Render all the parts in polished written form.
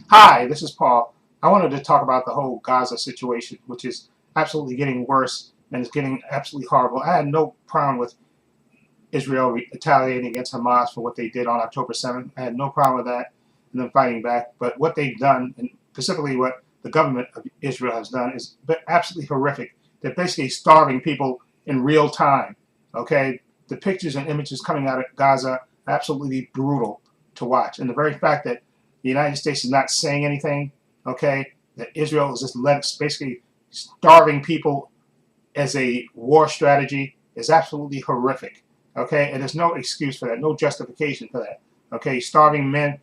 Hi, this is Paul. I wanted to talk about the whole Gaza situation, which is absolutely getting worse and is getting absolutely horrible. I had no problem with Israel retaliating against Hamas for what they did on October 7th. I had no problem with that and them fighting back. But what they've done, and specifically what the government of Israel has done, is absolutely horrific. They're basically starving people in real time. Okay, the pictures and images coming out of Gaza are absolutely brutal to watch, and the very fact that the United States is not saying anything, okay, that Israel is just basically starving people as a war strategy is absolutely horrific. Okay, and there's no excuse for that, no justification for that. Okay, starving men,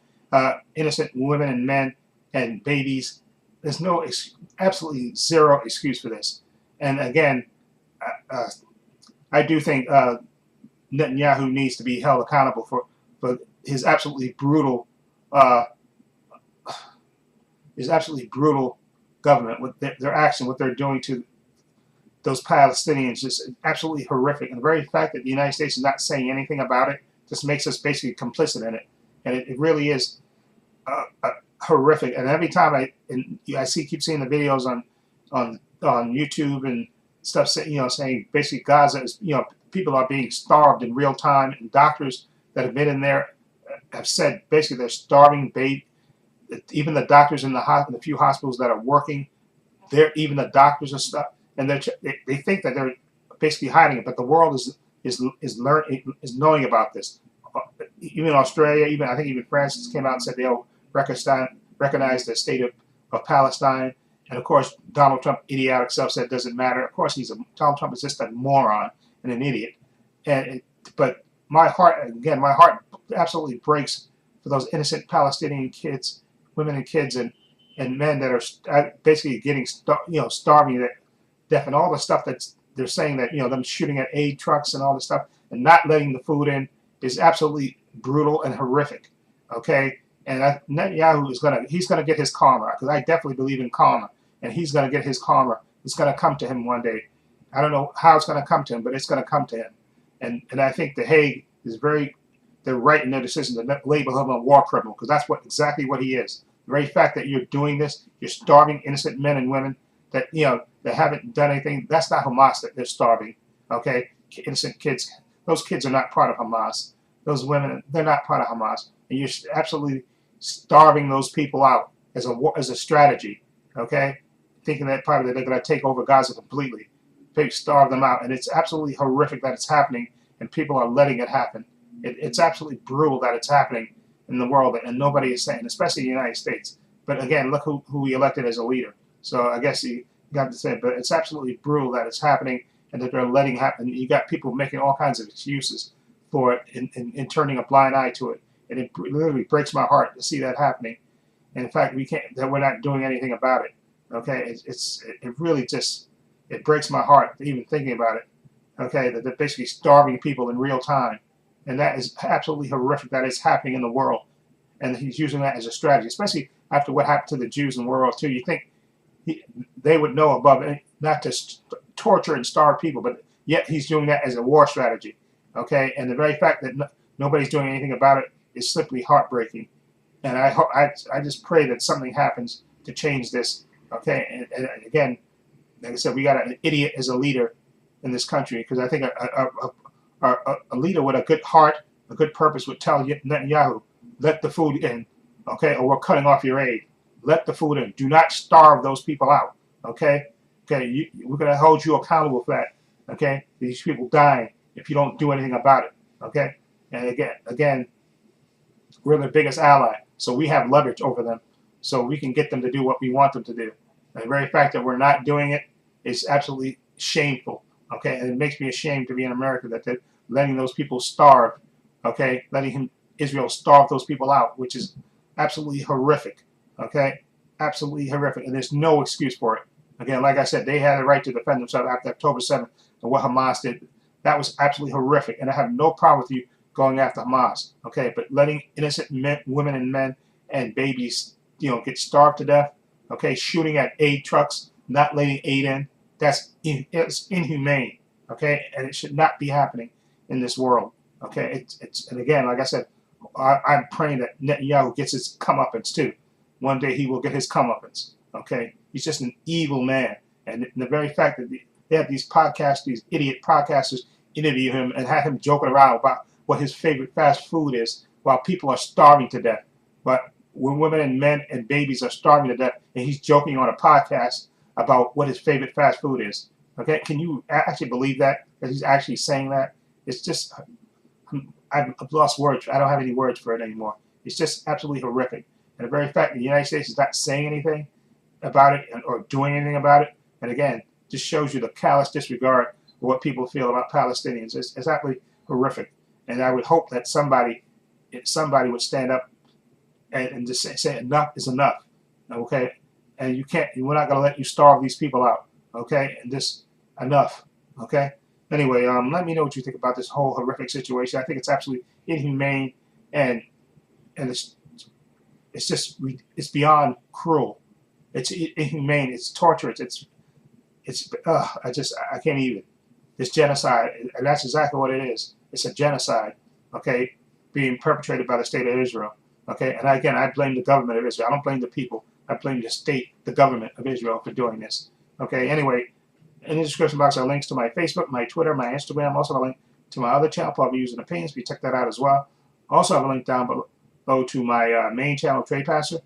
innocent women and men and babies. There's no absolutely zero excuse for this. And again, uh, I do think Netanyahu needs to be held accountable for his uh, absolutely brutal government with their action, what they're doing to those Palestinians is absolutely horrific. And the very fact that the United States is not saying anything about it just makes us basically complicit in it. And it really is horrific. And every time I keep seeing the videos on YouTube and stuff, saying basically Gaza is, people are being starved in real time, and doctors that have been in there have said basically they're starving. Even the doctors in the few hospitals that are working, even the doctors are stuff, and they think that they're basically hiding it, but the world is knowing about this. Even Australia, even I think even France came out and said they'll recognize the state of Palestine. And of course, Donald Trump, idiotic self, said it doesn't matter. Of course, Donald Trump is just a moron and an idiot. But my heart absolutely breaks for those innocent Palestinian kids, women and kids, and men that are basically getting starving to death, and all the stuff that they're saying that them shooting at aid trucks and all this stuff and not letting the food in is absolutely brutal and horrific. Okay, and Netanyahu he's gonna get his karma, because I definitely believe in karma, and he's gonna get his karma. It's gonna come to him one day. I don't know how it's gonna come to him, but it's gonna come to him. And I think the Hague is they're right in their decision to label him a war criminal, because that's exactly what he is. The very fact that you're doing this, you're starving innocent men and women that haven't done anything. That's not Hamas that they're starving. Okay, innocent kids. Those kids are not part of Hamas. Those women, they're not part of Hamas, and you're absolutely starving those people out as a strategy. Okay, thinking that probably they're going to take over Gaza completely, they starve them out, and it's absolutely horrific that it's happening, and people are letting it happen. It's absolutely brutal that it's happening in the world, and nobody is saying, especially the United States. But again, look who we elected as a leader. So I guess you got to say, but it's absolutely brutal that it's happening and that they're letting it happen. You got people making all kinds of excuses for it and turning a blind eye to it. And it literally breaks my heart to see that happening. And in fact, we're not doing anything about it. Okay, it really just, it breaks my heart even thinking about it. Okay, that they're basically starving people in real time. And that is absolutely horrific that it's happening in the world. And he's using that as a strategy, especially after what happened to the Jews in World War II. You think they would know above it not to torture and starve people, but yet he's doing that as a war strategy. Okay, and the very fact that nobody's doing anything about it is simply heartbreaking. And I just pray that something happens to change this. Okay, and again, like I said, we got an idiot as a leader in this country, because I think a leader with a good heart, a good purpose would tell Netanyahu, let the food in, okay, or we're cutting off your aid. Let the food in. Do not starve those people out, okay? Okay, we're going to hold you accountable for that, okay? These people dying if you don't do anything about it, okay? And again, we're the biggest ally, so we have leverage over them, so we can get them to do what we want them to do. And the very fact that we're not doing it is absolutely shameful, okay? And it makes me ashamed to be in America that they're letting those people starve, okay? Israel starve those people out, which is absolutely horrific, okay? Absolutely horrific, and there's no excuse for it. Again, like I said, they had the right to defend themselves after October 7th and what Hamas did. That was absolutely horrific, and I have no problem with you going after Hamas, okay? But letting innocent men, women and men and babies, get starved to death, okay? Shooting at aid trucks, not letting aid in, it's inhumane, okay? And it should not be happening in this world, okay? And again, like I said, I'm praying that Netanyahu gets his comeuppance too. one day he will get his comeuppance. Okay, he's just an evil man, and the very fact that they have these podcasts, these idiot podcasters, interview him and have him joking around about what his favorite fast food is, while people are starving to death. But when women and men and babies are starving to death, and he's joking on a podcast about what his favorite fast food is. Okay, can you actually believe that he's actually saying that? It's just, I've lost words. I don't have any words for it anymore. It's just absolutely horrific. And the very fact that the United States is not saying anything about it or doing anything about it, and again, just shows you the callous disregard for what people feel about Palestinians. It's absolutely horrific. And I would hope that somebody would stand up and just say enough is enough. Okay, and we're not going to let you starve these people out. Okay, and just enough. Okay. Anyway, let me know what you think about this whole horrific situation. I think it's absolutely inhumane, and it's beyond cruel. It's inhumane. It's torturous. I can't even. It's genocide, and that's exactly what it is. It's a genocide. Okay, being perpetrated by the state of Israel. Okay, and again, I blame the government of Israel. I don't blame the people. I blame the state, the government of Israel for doing this. Okay, anyway, in the description box are links to my Facebook, my Twitter, my Instagram. Also, a link to my other channel, Probably Using Opinions. If you check that out as well. Also, I have a link down below to my main channel, Trepacer,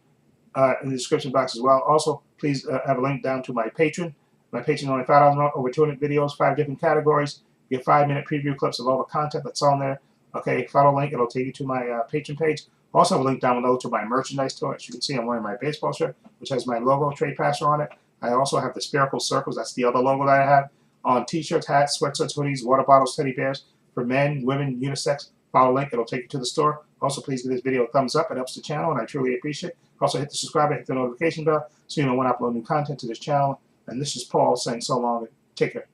in the description box as well. Also, please have a link down to my Patreon. My Patreon only $5 a month, over 200 videos, 5 different categories. You get 5-minute preview clips of all the content that's on there. Okay, follow the link. It'll take you to my Patreon page. Also, have a link down below to my merchandise store. As you can see, I'm wearing my baseball shirt, which has my logo, Trepacer, on it. I also have the spherical circles. That's the other logo that I have on t-shirts, hats, sweatshirts, hoodies, water bottles, teddy bears for men, women, unisex. Follow the link. It'll take you to the store. Also, please give this video a thumbs up. It helps the channel, and I truly appreciate it. Also, hit the subscribe and hit the notification bell so you know when I upload new content to this channel. And this is Paul saying so long. Take care.